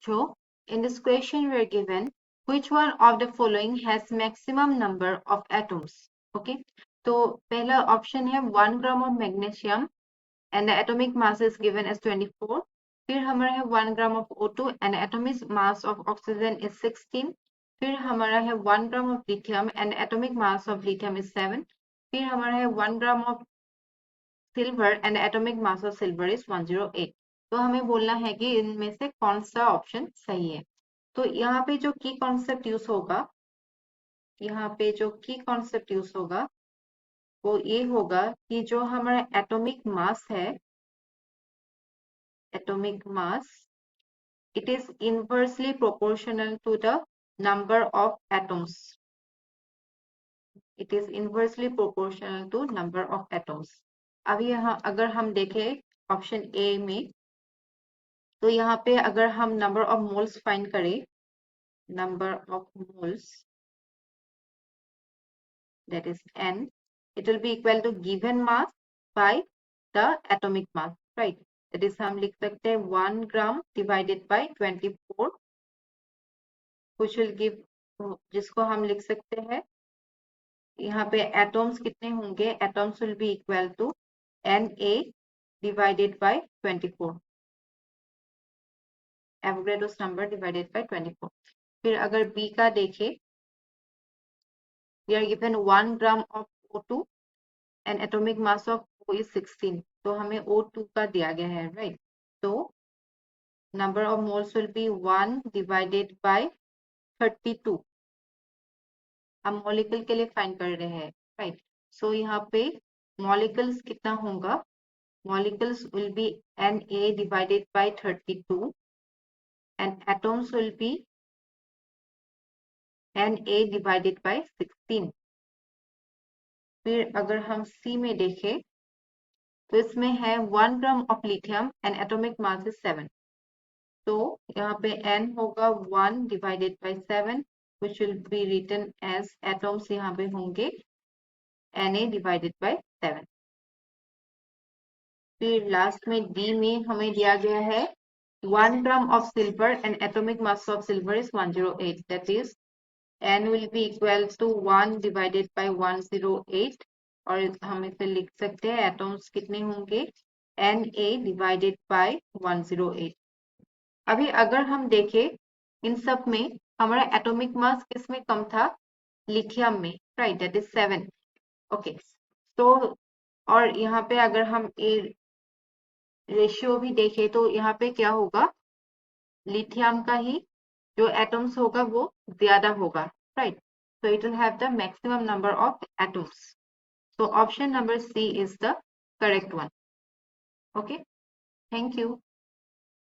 So, in this question we are given which one of the following has maximum number of atoms? Okay, तो पहला option है 1 gram of magnesium and the atomic mass is given as 24. फिर हमारा है 1 gram of O2 and the atomic mass of oxygen is 16. फिर हमारा है 1 gram of lithium and the atomic mass of lithium is 7. फिर हमारा है 1 gram of silver and the atomic mass of silver is 108. तो हमें बोलना है कि इनमें से कौन सा ऑप्शन सही है। तो यहाँ पे जो की कॉन्सेप्ट यूज होगा, यहाँ पे जो की कॉन्सेप्ट यूज होगा वो ये होगा कि जो हमारा एटॉमिक मास है, atomic mass, it is inversely proportional to the number of atoms. It is inversely proportional to number of atoms. अभी यहाँ अगर हम देखें ऑप्शन ए में, तो यहाँ पे अगर हम नंबर ऑफ मोल्स फाइंड करें, number of moles that is n, it will be equal to given mass by the atomic mass, right? That is हम लिख सकते हैं 1 gram divided by 24, which will give, जिसको हम लिख सकते हैं यहाँ पे एटॉम्स कितने होंगे, atoms will be equal to Na divided by 24, Avogadro's number divided by 24. फिर अगर बी का देखें, we are given 1 gram of O2 and atomic mass of O is 16. तो हमें O2 का दिया गया है, right? तो number of moles will be 1 divided by 32. हम मॉलिक्यूल के लिए फाइंड कर रहे हैं, right? So यहाँ पे मॉलिक्यूल्स कितना होगा, molecules will be Na divided by 32 and atoms will be Na divided by 16. फिर अगर हम C में देखें तो इसमें है 1 gram of lithium and atomic mass is 7. तो यहाँ पे N होगा 1 divided by 7 which will be written as atoms यहाँ पे होंगे Na divided by 7. फिर लास्ट में D में हमें दिया गया है 1 gram of silver and atomic mass of silver is 108. That is N will be equal to 1 divided by 108 और हम इसे लिख सकते हैं एटॉम्स कितने होंगे Na divided by 108. अभी अगर हम देखें इन सब में हमारा एटॉमिक मास किसमें कम था, लिथियम में, राइट? That is 7. ओके, तो और यहाँ पे अगर हम रेशियो भी देखें तो यहाँ पे क्या होगा, लिथियम का ही जो एटम्स होगा वो ज्यादा होगा, right? So it will have the maximum number of atoms. So option number C is the correct one. Okay, thank you.